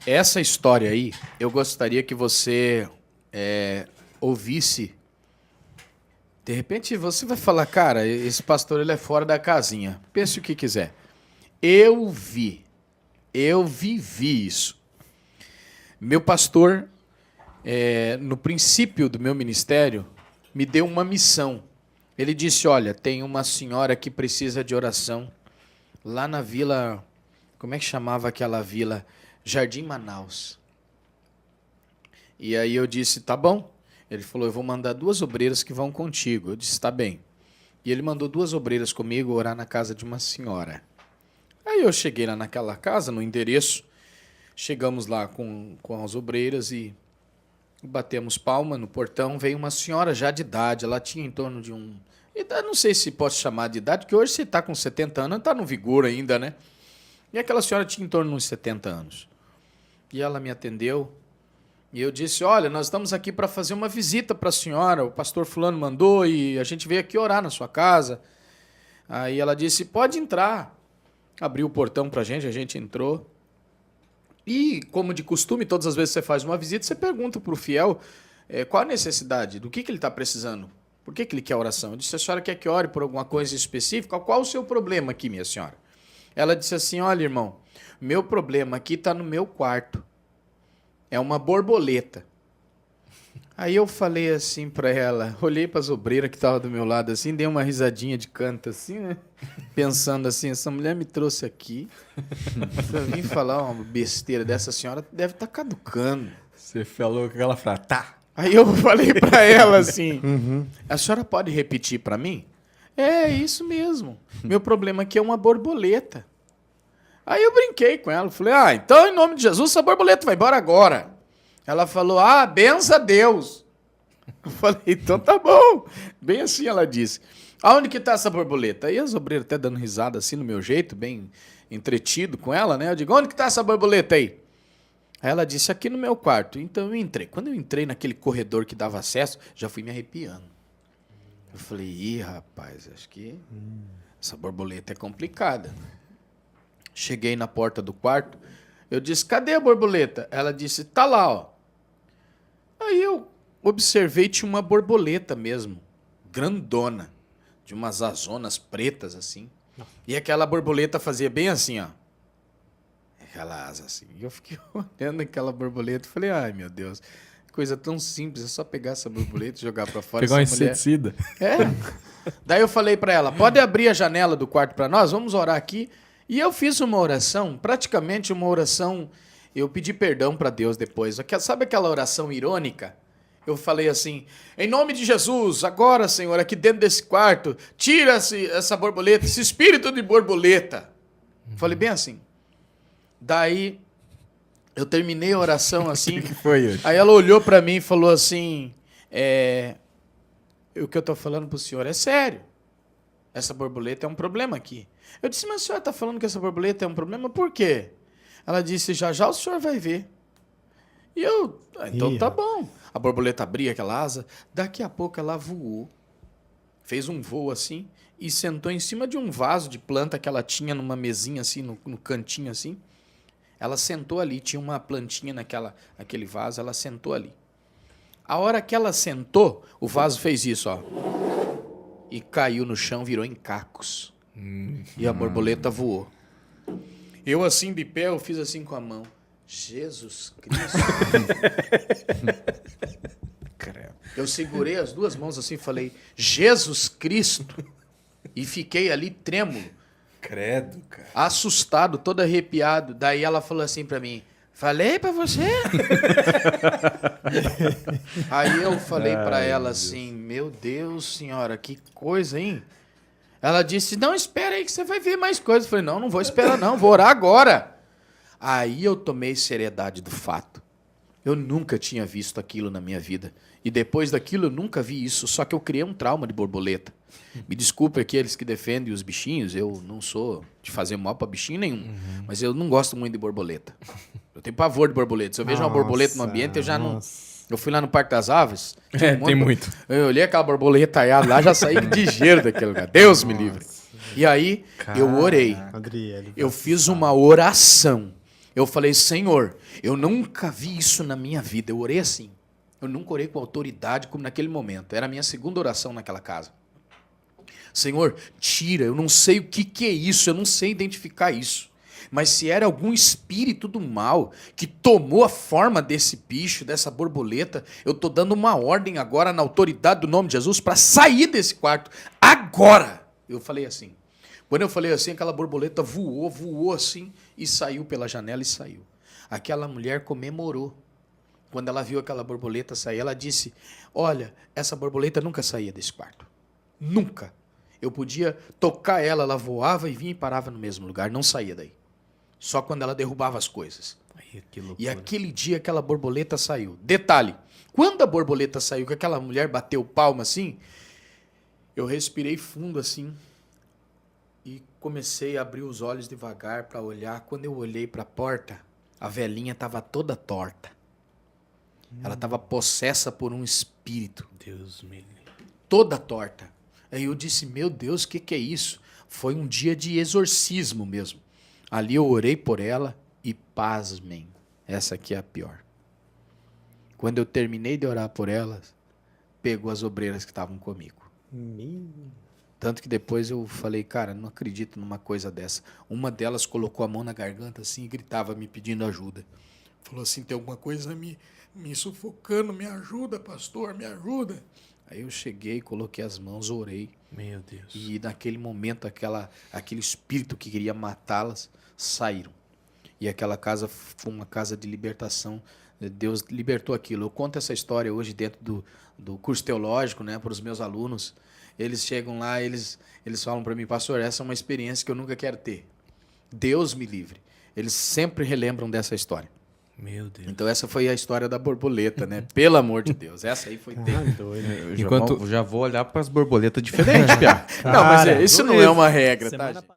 Essa história aí, eu gostaria que você ouvisse. De repente você vai falar, cara, esse pastor ele é fora da casinha. Pense o que quiser. Eu vivi isso. Meu pastor, no princípio do meu ministério, me deu uma missão. Ele disse, olha, tem uma senhora que precisa de oração lá na vila, como é que chamava aquela vila? Jardim Manaus. E aí eu disse, tá bom. Ele falou, eu vou mandar 2 obreiras que vão contigo. Eu disse, tá bem. E ele mandou 2 obreiras comigo orar na casa de uma senhora. Aí eu cheguei lá naquela casa, no endereço, chegamos lá com as obreiras e batemos palma no portão. Veio uma senhora já de idade, ela tinha em torno de não sei se posso chamar de idade, porque hoje você está com 70 anos, está no vigor ainda, né? E aquela senhora tinha em torno de uns 70 anos. E ela me atendeu e eu disse, olha, nós estamos aqui para fazer uma visita para a senhora, o pastor fulano mandou e a gente veio aqui orar na sua casa. Aí ela disse, pode entrar. Abriu o portão para a gente entrou. E, como de costume, todas as vezes que você faz uma visita, você pergunta para o fiel qual a necessidade, do que ele está precisando, por que ele quer oração. Eu disse, a senhora quer que ore por alguma coisa específica? Qual o seu problema aqui, minha senhora? Ela disse assim, olha, irmão, meu problema aqui está no meu quarto. É uma borboleta. Aí eu falei assim para ela, olhei para as obreiras que estavam do meu lado assim, dei uma risadinha de canto assim, né? Pensando assim, essa mulher me trouxe aqui para vir falar uma besteira dessa senhora, deve estar caducando. Você falou com aquela frase, tá. Aí eu falei para ela assim, a senhora pode repetir para mim? É, isso mesmo. Meu problema aqui é uma borboleta. Aí eu brinquei com ela, falei, então em nome de Jesus, essa borboleta vai embora agora. Ela falou, benza a Deus. Eu falei, então tá bom. Bem assim ela disse. Aonde que tá essa borboleta? Aí as obreiras até dando risada assim no meu jeito, bem entretido com ela, né? Eu digo, onde que tá essa borboleta aí? Aí ela disse, aqui no meu quarto. Então eu entrei. Quando eu entrei naquele corredor que dava acesso, já fui me arrepiando. Eu falei, ih, rapaz, acho que essa borboleta é complicada. Cheguei na porta do quarto, eu disse, cadê a borboleta? Ela disse, tá lá, ó. Aí eu observei, tinha uma borboleta mesmo, grandona, de umas azonas pretas assim. E aquela borboleta fazia bem assim, ó. Aquela asa assim. E eu fiquei olhando aquela borboleta e falei, ai meu Deus, coisa tão simples, é só pegar essa borboleta e jogar pra fora. Pegar um essa mulher... inseticida. Daí eu falei pra ela, pode abrir a janela do quarto pra nós? Vamos orar aqui. E eu fiz uma oração, praticamente uma oração, eu pedi perdão para Deus depois. Sabe aquela oração irônica? Eu falei assim, em nome de Jesus, agora, Senhor, aqui dentro desse quarto, tira essa borboleta, esse espírito de borboleta. Falei bem assim. Daí, eu terminei a oração assim. O que foi hoje? Aí ela olhou para mim e falou assim, o que eu tô falando pro senhor é sério. Essa borboleta é um problema aqui. Eu disse, mas a senhora está falando que essa borboleta é um problema? Por quê? Ela disse, já já o senhor vai ver. E eu, então tá bom. A borboleta abria aquela asa, daqui a pouco ela voou. Fez um voo assim e sentou em cima de um vaso de planta que ela tinha numa mesinha assim, no cantinho assim. Ela sentou ali, tinha uma plantinha naquele vaso, ela sentou ali. A hora que ela sentou, o vaso fez isso, ó. E caiu no chão, virou em cacos. E a borboleta voou. Eu assim de pé, eu fiz assim com a mão. Jesus Cristo. Eu segurei as 2 mãos assim e falei, Jesus Cristo. E fiquei ali trêmulo. Credo, cara. Assustado, todo arrepiado. Daí ela falou assim pra mim, falei pra você? Aí eu falei pra ela assim, meu Deus, senhora, que coisa, hein? Ela disse, não, espera aí que você vai ver mais coisas. Eu falei, não vou esperar não, vou orar agora. Aí eu tomei seriedade do fato. Eu nunca tinha visto aquilo na minha vida. E depois daquilo eu nunca vi isso, só que eu criei um trauma de borboleta. Me desculpe aqueles que defendem os bichinhos, eu não sou de fazer mal pra bichinho nenhum, mas eu não gosto muito de borboleta. Eu tenho pavor de borboleta. Se eu vejo uma borboleta no ambiente, eu já não... Eu fui lá no Parque das Aves. Tem muito. Eu olhei aquela borboleta lá, já saí ligeiro daquele lugar. Deus me livre. E aí, eu orei. Eu fiz uma oração. Eu falei, Senhor, eu nunca vi isso na minha vida. Eu orei assim. Eu nunca orei com autoridade como naquele momento. Era a minha segunda oração naquela casa. Senhor, tira, eu não sei o que é isso, eu não sei identificar isso. Mas se era algum espírito do mal que tomou a forma desse bicho, dessa borboleta, eu estou dando uma ordem agora na autoridade do nome de Jesus para sair desse quarto. Agora! Eu falei assim. Quando eu falei assim, aquela borboleta voou assim e saiu pela janela e saiu. Aquela mulher comemorou. Quando ela viu aquela borboleta sair, ela disse, olha, essa borboleta nunca saía desse quarto. Nunca. Eu podia tocar ela, ela voava e vinha e parava no mesmo lugar, não saía daí. Só quando ela derrubava as coisas. Ai, que loucura. E aquele dia aquela borboleta saiu. Detalhe, quando a borboleta saiu, que aquela mulher bateu palma assim, eu respirei fundo assim e comecei a abrir os olhos devagar para olhar. Quando eu olhei para a porta, a velhinha estava toda torta. Ela estava possessa por um espírito. Deus me livre. Toda torta. Aí eu disse, meu Deus, o que é isso? Foi um dia de exorcismo mesmo. Ali eu orei por ela e pasmem. Essa aqui é a pior. Quando eu terminei de orar por elas, pegou as obreiras que estavam comigo. Tanto que depois eu falei, cara, não acredito numa coisa dessa. Uma delas colocou a mão na garganta assim e gritava me pedindo ajuda. Falou assim, tem alguma coisa me sufocando, me ajuda, pastor, me ajuda. Aí eu cheguei, coloquei as mãos, orei. Meu Deus. E naquele momento, aquele espírito que queria matá-las, saíram. E aquela casa foi uma casa de libertação. Deus libertou aquilo. Eu conto essa história hoje dentro do curso teológico, né, para os meus alunos. Eles chegam lá, eles falam para mim, pastor, essa é uma experiência que eu nunca quero ter. Deus me livre. Eles sempre relembram dessa história. Meu Deus. Então essa foi a história da borboleta, né? Pelo amor de Deus. Essa aí foi doido. Eu já vou olhar para as borboletas diferentes, Pia. Não, mas isso não é uma regra, tá, gente?